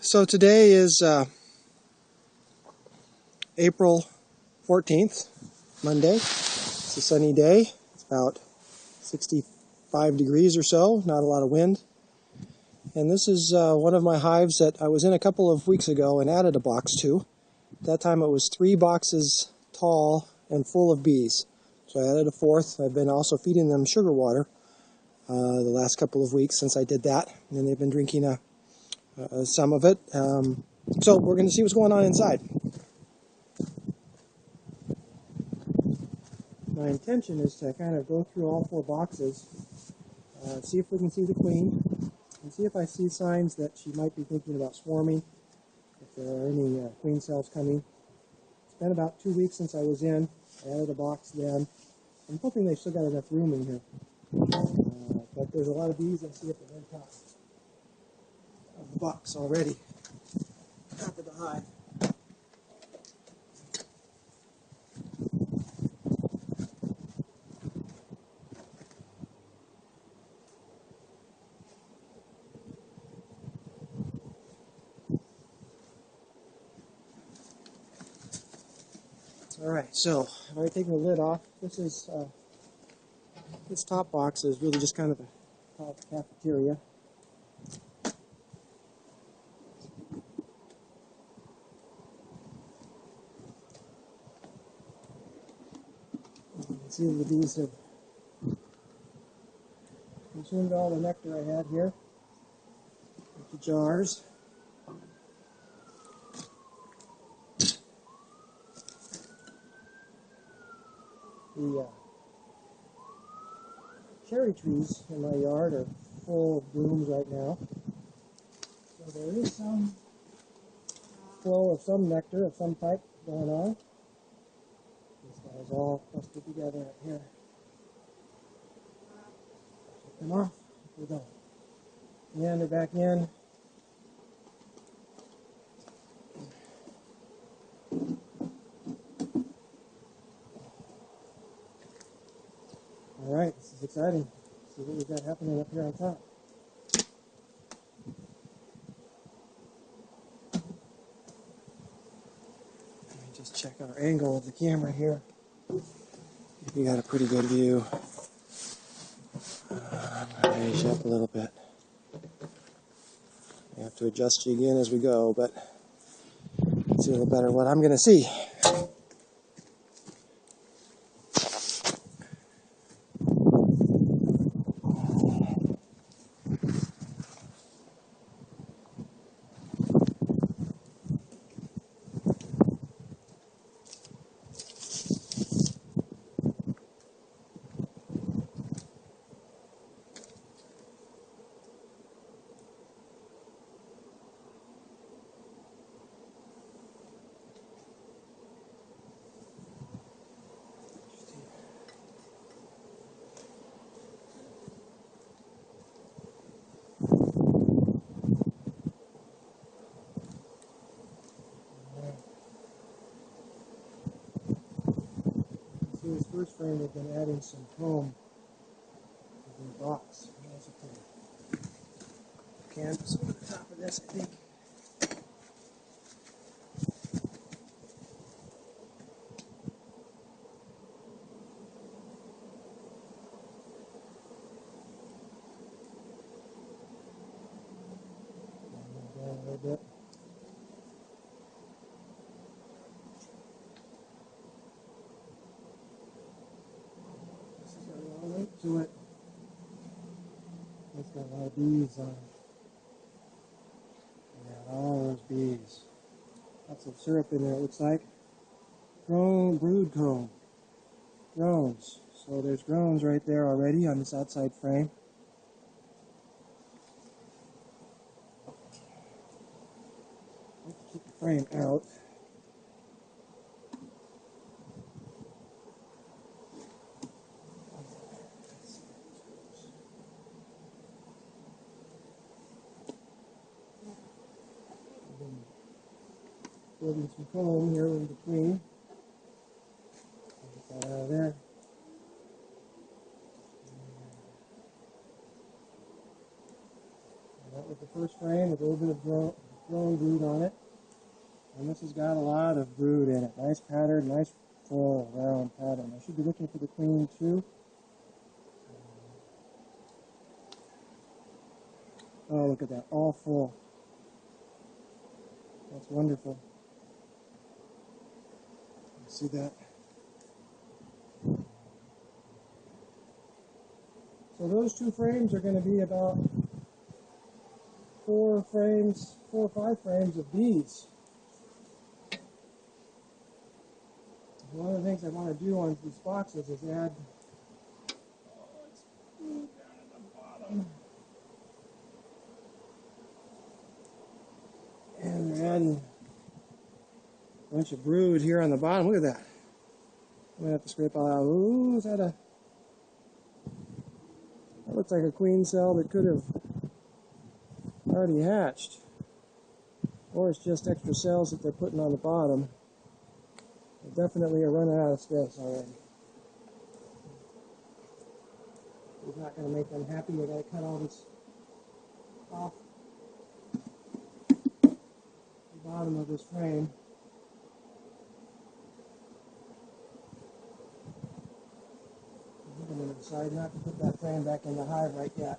So today is April 14th, Monday. It's a sunny day. It's about 65 degrees or so, not a lot of wind. And this is one of my hives that I was in a couple of weeks ago and added a box to. At that time it was 3 boxes tall and full of bees. So I added a fourth. I've been also feeding them sugar water the last couple of weeks since I did that. And they've been drinking some of it. So we're going to see what's going on inside. My intention is to kind of go through all 4 boxes, see if we can see the queen, and see if I see signs that she might be thinking about swarming, if there are any queen cells coming. It's been about 2 weeks since I was in. I added a box then. I'm hoping they've still got enough room in here. But there's a lot of bees I see at the very top of the box already. Top of the hive. Alright, so I've already taken the lid off. This top box is really just kind of a top cafeteria. You can see the bees have consumed all the nectar I had here with the jars. The cherry trees in my yard are full of blooms right now. So there is some flow of some nectar of some type going on. These guys all clustered together up here. Take them off. We go. And they're back in. Alright, this is exciting. Let's see what we've got happening up here on top. Let me just check our angle of the camera here. You got a pretty good view. I'm going to raise you up a little bit. I have to adjust you again as we go, but see a little better what I'm going to see. See this first frame, we've been adding some comb to the box. There's a canvas over the top of this, I think. Down a little bit. This has got a lot of weight to it. It's got a lot of bees on it. Yeah, all those bees. Lots of syrup in there, it looks like. Drone, brood comb. Drones. So there's drones right there already on this outside frame. Let's keep the frame out. Building some comb here in between. Get that out of there. And that was the first frame with a little bit of drone brood on it. And this has got a lot of brood in it. Nice pattern, nice full round pattern. I should be looking for the queen too. Oh, look at that, all full. That's wonderful. See that? So those two frames are going to be about 4 or 5 frames of bees. One of the things I want to do on these boxes is add brood down at the bottom. And then a bunch of brood here on the bottom. Look at that. I'm going to have to scrape all out. Ooh, is that a... That looks like a queen cell that could have already hatched. Or it's just extra cells that they're putting on the bottom. They definitely are running out of space already. It's not going to make them happy. We've got to cut all this off the bottom of this frame. I'm going to decide not to put that frame back in the hive right yet.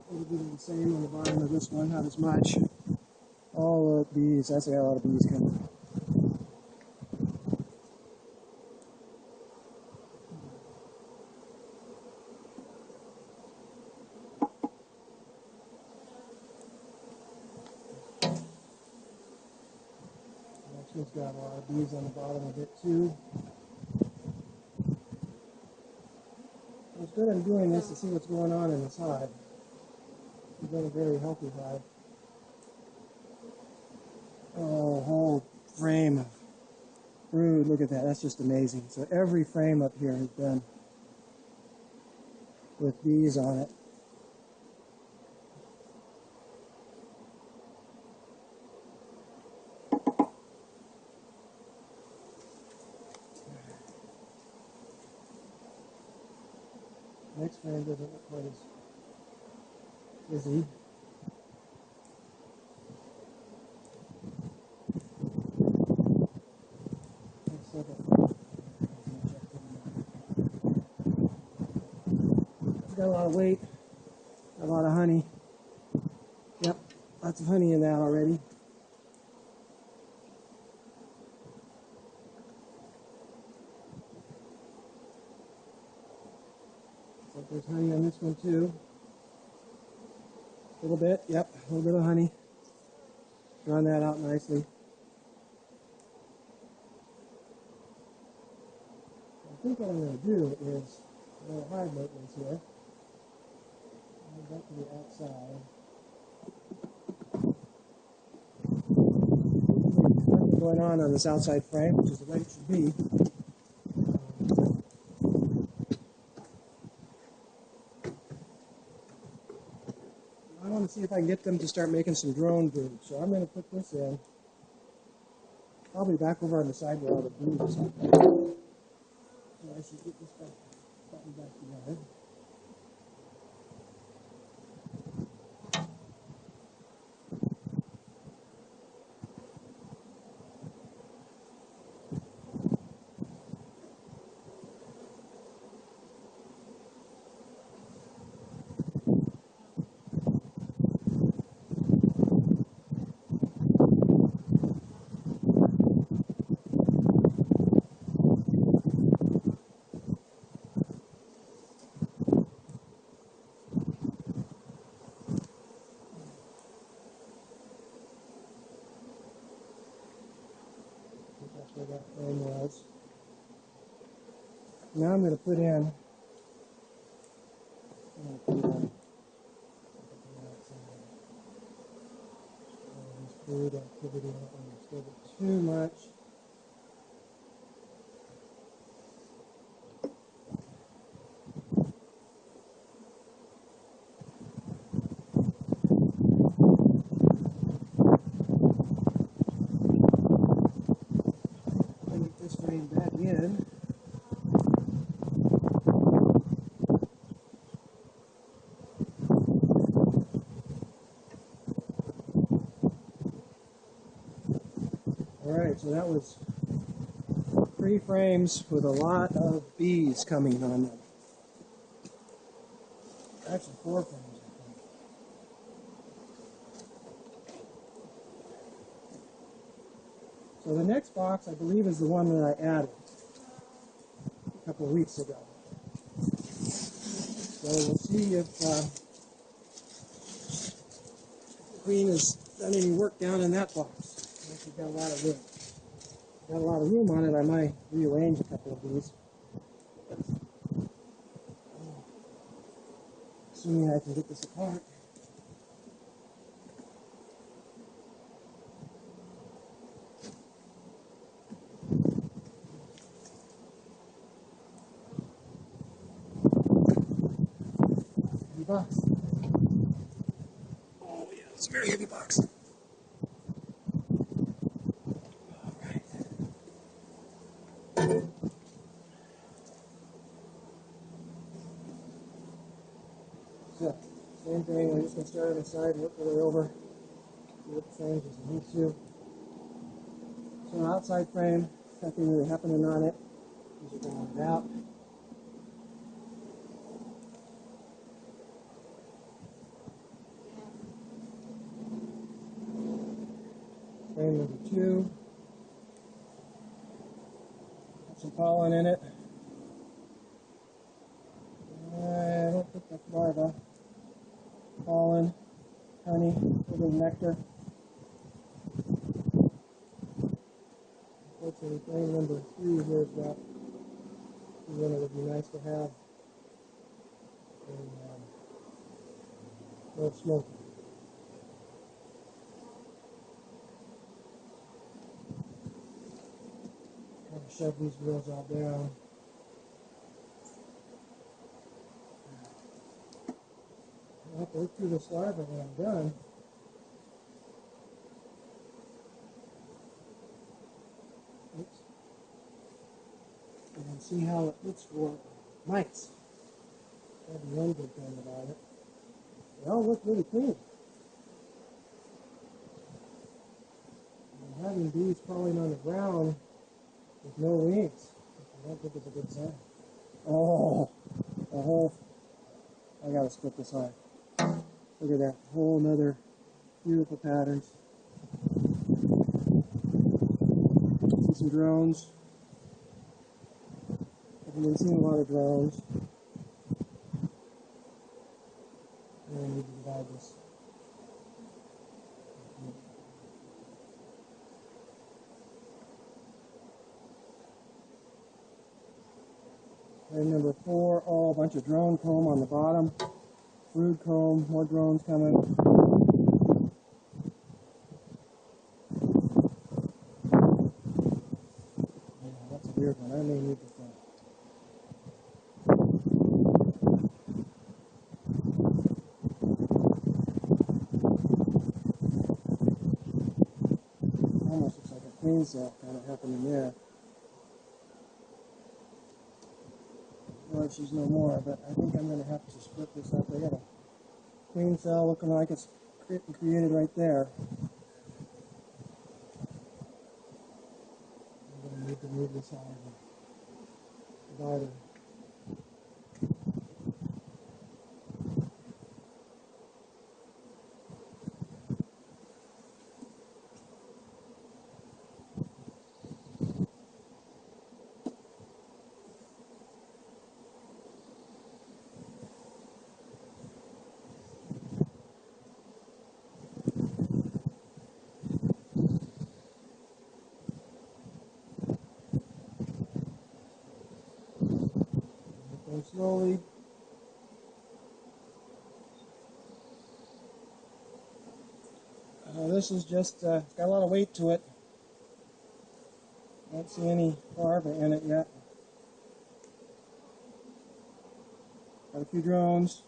We'll do the same on the bottom of this one, not as much. All the bees, I see a lot of bees coming. It's got a lot of bees on the bottom of it too. It's good I'm doing this to see what's going on in this hive. It's been a very healthy hive. Oh, a whole frame of brood. Look at that. That's just amazing. So every frame up here has been with bees on it. Next frame doesn't look quite as busy. It's got a lot of weight, a lot of honey. Yep, lots of honey in that already. So there's honey on this one too. A little bit, yep, a little bit of honey. Drawn that out nicely. I think what I'm going to do is a little hive maintenance here. I'll go back to the outside. Nothing going on this outside frame, which is the way it should be. I want to see if I can get them to start making some drone brood. So I'm going to put this in. Probably back over on the side where all the brood is. So I should get this button back together. That's where that frame was. Now I'm going to put in. This brood activity. I don't want to disturb it too much. Alright, so that was 3 frames with a lot of bees coming on them. Actually 4 frames, I think. So the next box, I believe, is the one that I added a couple of weeks ago. So we'll see if the queen has done any work down in that box. She's got a lot of room. Got a lot of room on it. I might rearrange a couple of these. Assuming I can get this apart. Heavy box. Oh yeah, it's a very heavy box. Alright. So, same thing, we're just going to start on the side and work our way over. Do what the frames as we need to. So outside frame, nothing really happening on it. These are going out. Frame number 2. Got some pollen in it. I don't think that's larva. Pollen, honey, a little bit of nectar. Unfortunately, frame number 3 here is got one that would be nice to have. And no smoke. Kind of shove these wheels all down. I'll have to look through this larva when I'm done. Oops. And see how it looks for mites. That'd be one good thing about it. They all look really clean. And having bees crawling on the ground with no wings, I don't think it's a good sign. Oh, a whole, I gotta split this off. Look at that, whole nother beautiful patterns. See some drones. I've been seeing a lot of drones. And I need to divide this. Frame number 4, oh, a bunch of drone comb on the bottom. Brood comb, more drones coming. Yeah, that's a weird one. I may need this one. Almost looks like a queen cell kind of happening there. Well, she's no more, but I think I'm going to have to split this up. I got a queen cell looking like it's created right there. I'm going to need to move this out of the divider. Go slowly. This is just, it's got a lot of weight to it. I don't see any larvae in it yet. Got a few drones.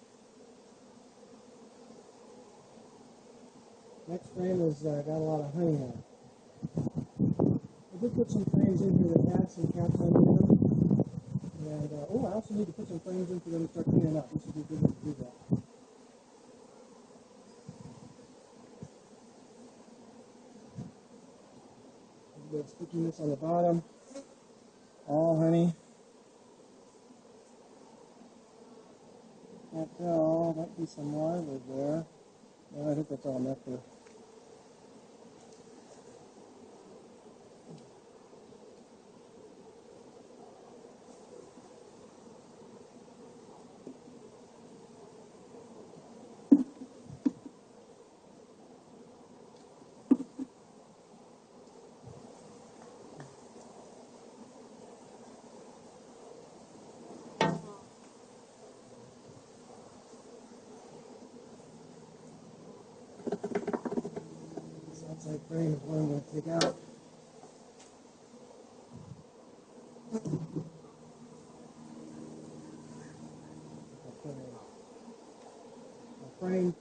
Next frame has got a lot of honey in it. I did put some frames in here that had some caps on them. And, oh, I also need to put some frames in for them to start cleaning up. This would be a good one to do that. bit of stickiness on the bottom. All honey. Can't tell. Might be some larvae there. No, I think that's all nectar. This outside frame is what I'm going to take out. My frame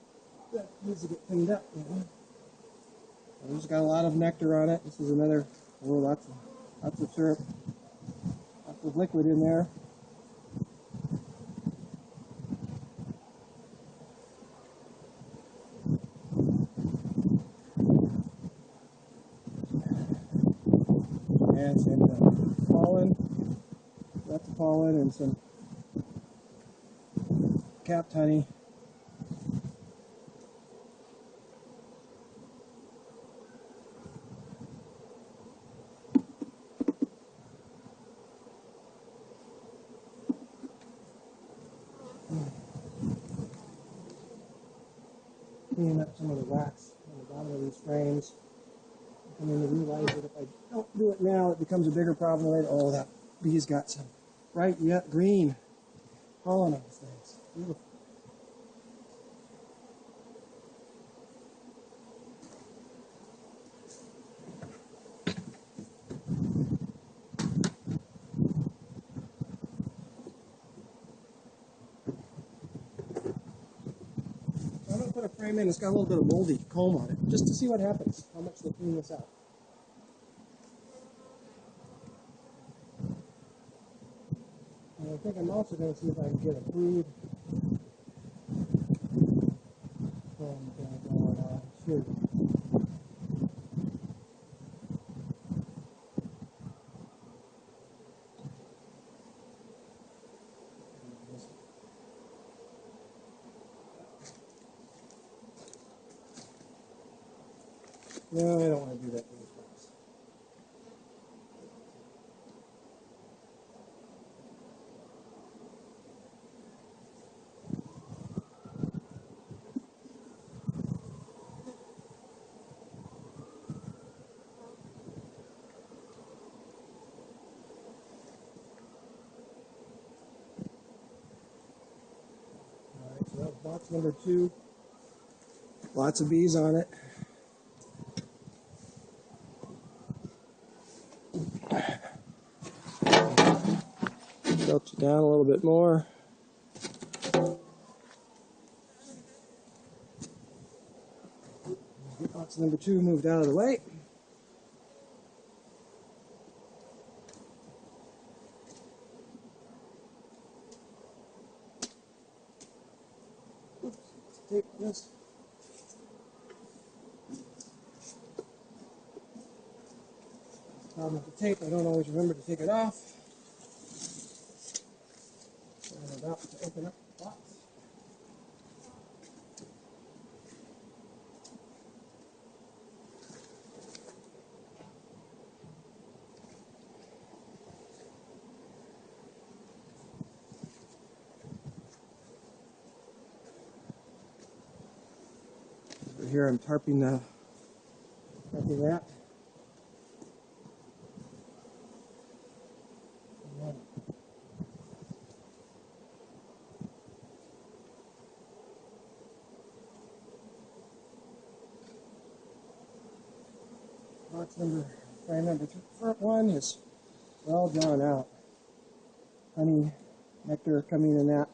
that needs to get cleaned up. It's got a lot of nectar on it. This is another, oh, lots of syrup, lots of liquid in there. And some pollen, lots of pollen, and some capped honey. Cleaning up some of the wax on the bottom of these frames. I'm coming to realize that if I don't do it now, it becomes a bigger problem later. Oh, that bee's got some bright yet green pollen on these things. Beautiful. I'm going to put a frame in. It's got a little bit of moldy comb on it, just to see what happens, how much they clean this out. And I think I'm also going to see if I can get a food comb thing going on. Shoot. No, I don't want to do that to this box. Alright, so that's box number 2. Lots of bees on it. Tilt it down a little bit more. Get box number 2 moved out of the way. Oops, let's tape this. Problem with the tape, I don't always remember to take it off. So I'm about to open up the box. Over here I'm tarping that. Frame number 1 is well drawn out. Honey, nectar coming in that.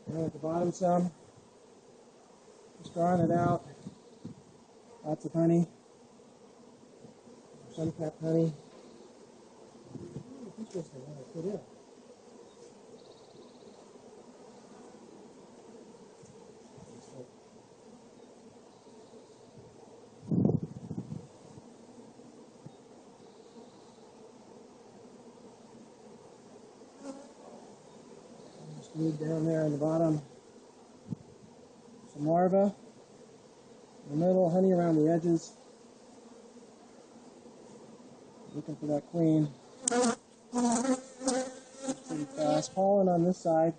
And at the bottom some. drawing it out. Lots of honey. Sun-capped honey. Interesting what I put in. Just move down there on the bottom. Some larvae. In the middle, honey around the edges. Looking for that queen. Pretty fast. Pollen on this side.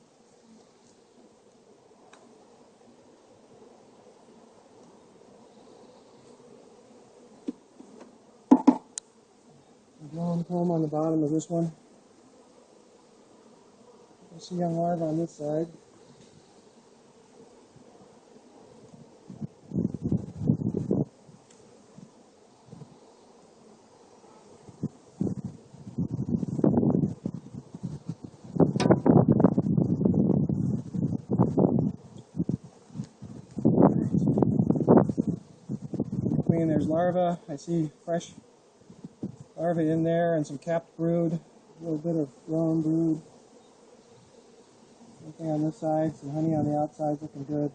Drone comb on the bottom of this one. There's a young larva on this side. Queen, there's larvae. I see fresh larvae in there and some capped brood. A little bit of drone brood. Something on this side, some honey on the outside, looking good.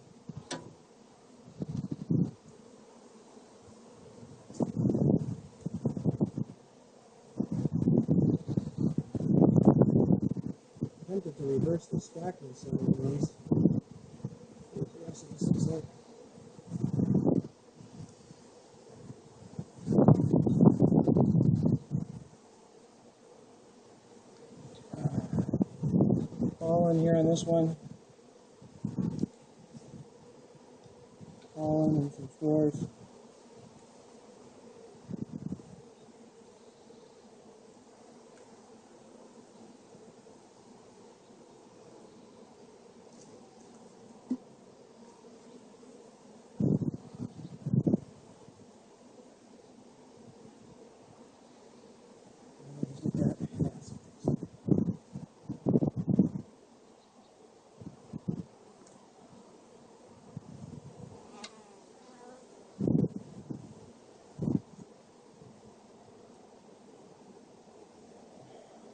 I'm tempted to reverse the stacking some of these. See what the rest of this looks like. Pollen here on this one. Pollen and some spores.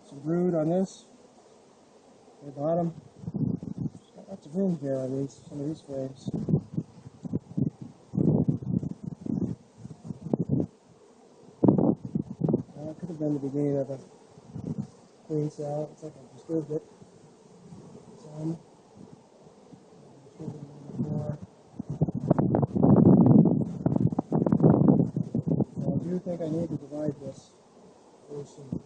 Some brood on this, the bottom. Got lots of room here on these, some of these frames. That could have been the beginning of a queen cell. Looks like I disturbed it. Some. More. So I do think I need to divide this very soon.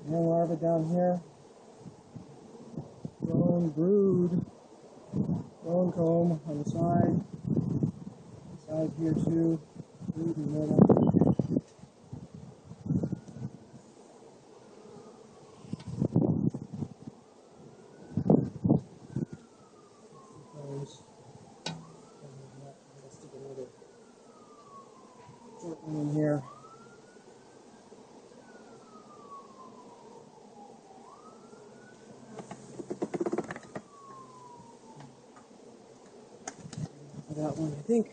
Young larva down here. Drone brood. Drone comb on the side. Side here too. Brood in the middle. Stick another short one in here. That one, I think.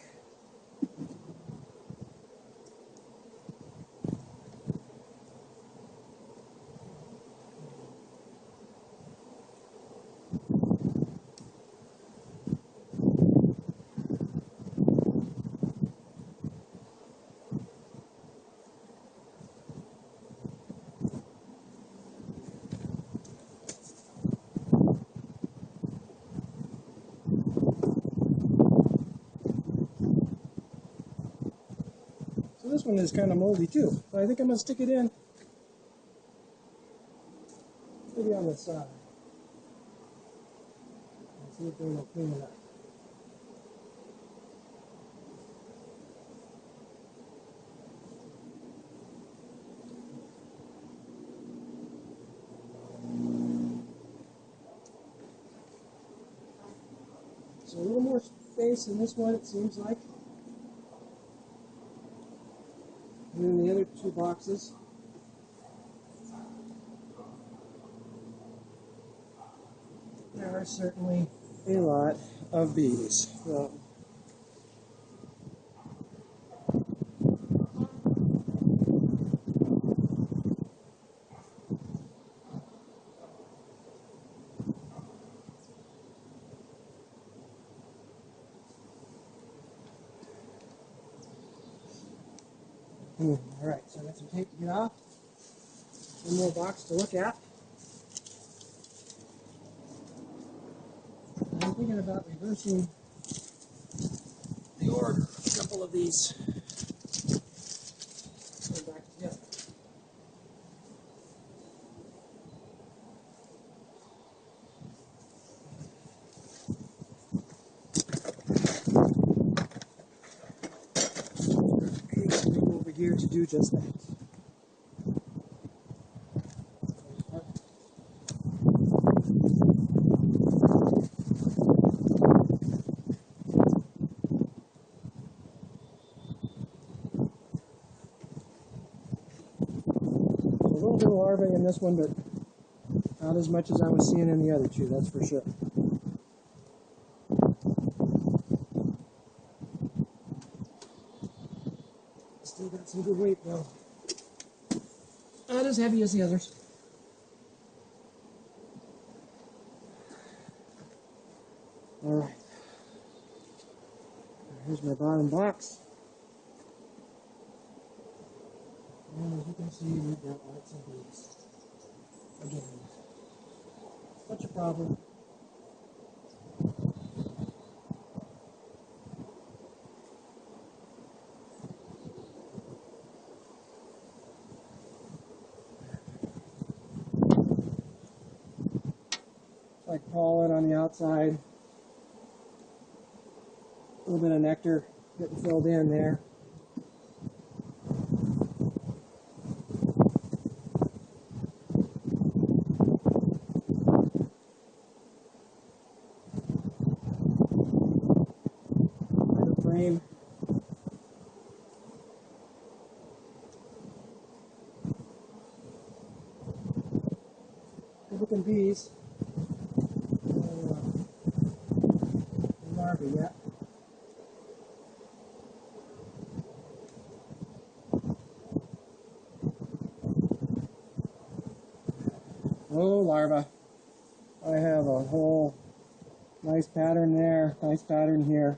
So this one is kind of moldy too. So I think I'm going to stick it in. Maybe on the side. And see if they will clean it up. So a little more space in this one, it seems like, than in the other two boxes. There are certainly a lot of bees. So, alright, so I got some tape to get off. One more box to look at. I'm thinking about reversing the order of a couple of these. Go back together. Okay, go over here to do just that. A little bit of larvae in this one, but not as much as I was seeing in the other two, that's for sure. Still got some good weight though. Not as heavy as the others. Alright. Here's my bottom box. And as you can see, we've got lots of bees. Again, such a problem. It's like pollen on the outside. A little bit of nectar getting filled in there. Frame. Good looking bees. No larvae yet. Oh, larva. I have a whole nice pattern there, nice pattern here.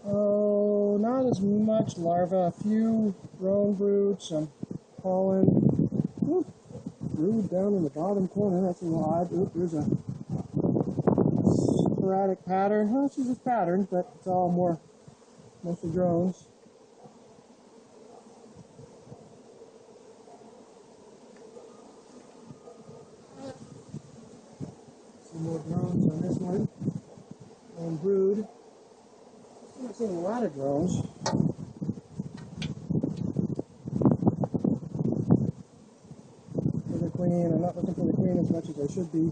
Oh, not as much larva, a few drone brood, some pollen. Ooh, brood down in the bottom corner, that's a little odd. Ooh, there's a sporadic pattern. Well, it's just patterns, but it's all mostly drones. Some more drones on this one. Drone brood. I'm not seeing a lot of drones. For the queen, I'm not looking for the queen as much as I should be.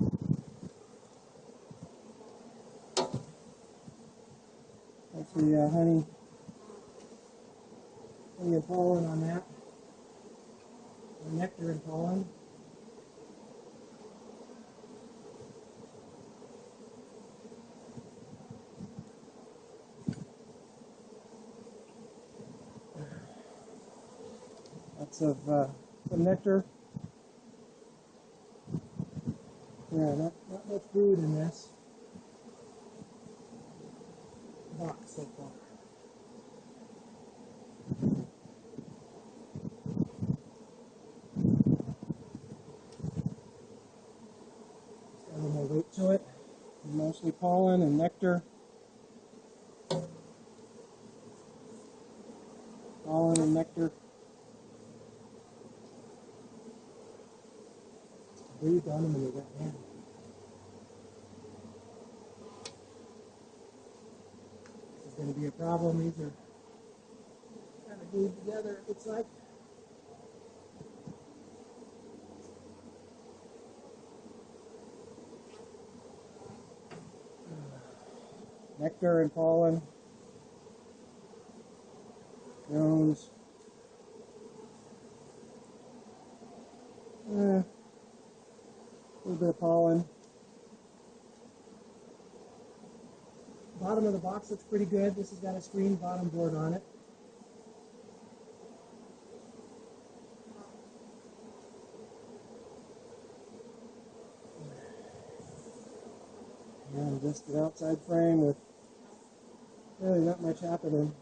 That's the honey and pollen on that. The nectar and pollen. Lots of some nectar. Yeah, not much brood in this box so far. Got a little more weight to it. Mostly pollen and nectar. pollen and nectar. Breathed on them and they got mad. This is going to be a problem. These are kind of glued together, it looks like. Nectar and pollen. Drones. A little bit of pollen. Bottom of the box looks pretty good. This has got a screen bottom board on it. And just an outside frame with really not much happening.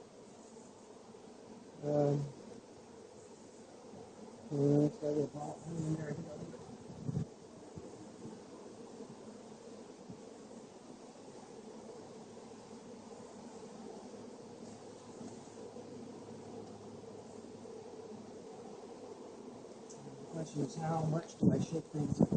It's got a little ball in there. The question is, how much do I shake things up?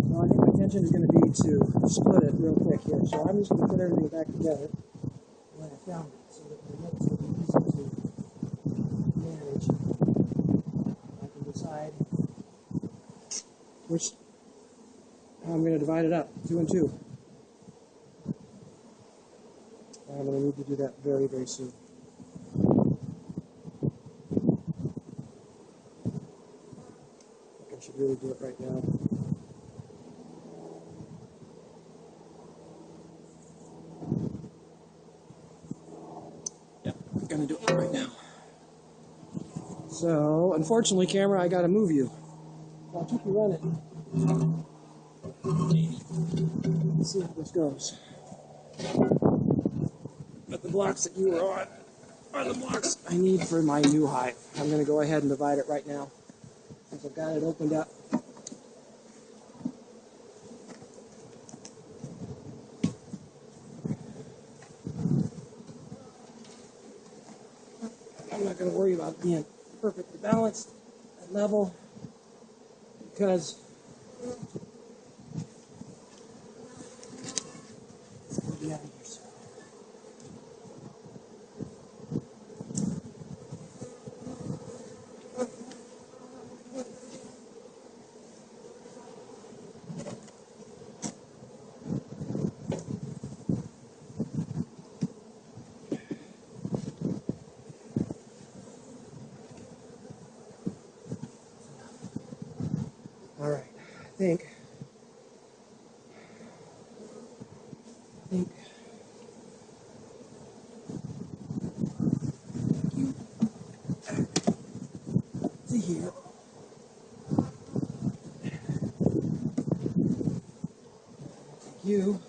Well, I think my intention is going to be to split it real quick here. So I'm just going to put everything back together the way I found it so that my notes will be easy to manage. I can decide how I'm going to divide it up, 2 and 2. I'm going to need to do that very, very soon. I think I should really do it right now. Yeah, I'm going to do it right now. So, unfortunately, camera, I got to move you. So I'll keep you running. Let's see how this goes. But the blocks that you were on are the blocks I need for my new hive. I'm going to go ahead and divide it right now since I've got it opened up. I'm not going to worry about being perfectly balanced and level because it's going to be out of here soon. All right, I think you see here. You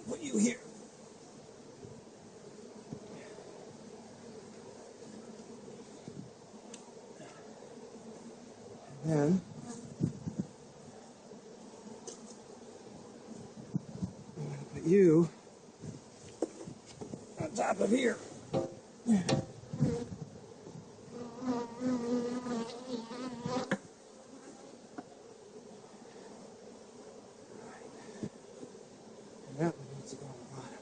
put you here. And then I'm going to put you on top of here. And that one needs to go on the bottom.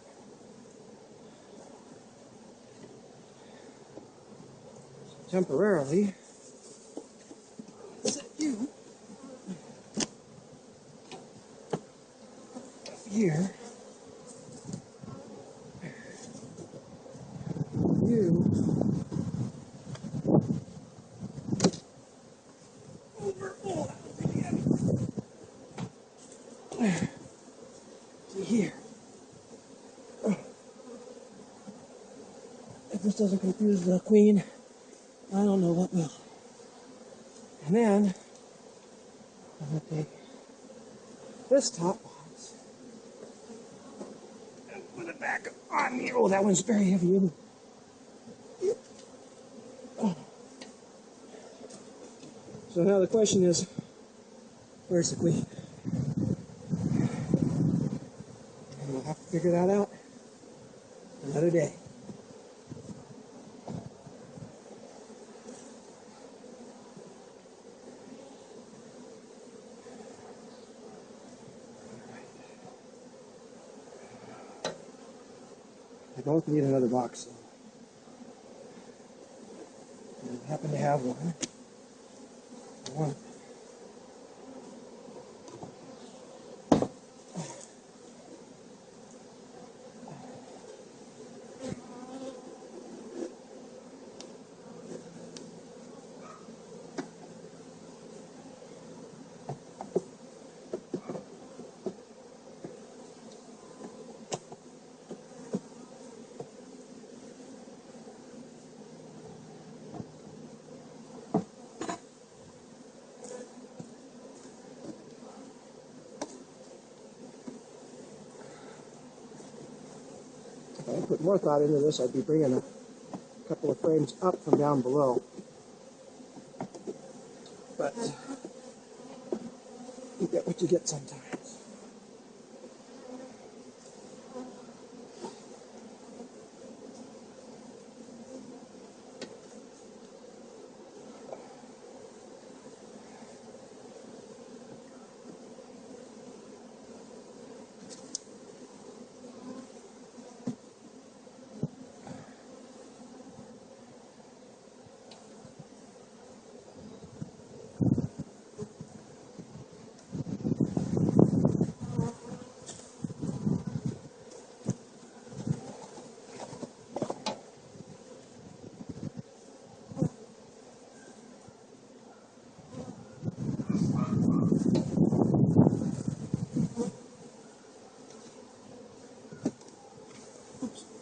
So temporarily, set you here. You over all that to here. If this doesn't confuse the queen, I don't know what will. And then I'm going to take this top box and put it back back on me. Oh, that one's very heavy, isn't it? Oh. So now the question is, where's the queen? And we'll have to figure that out another day. I both need another box. And I happen to have one. If I put more thought into this, I'd be bringing a couple of frames up from down below. But you get what you get sometimes. Oops.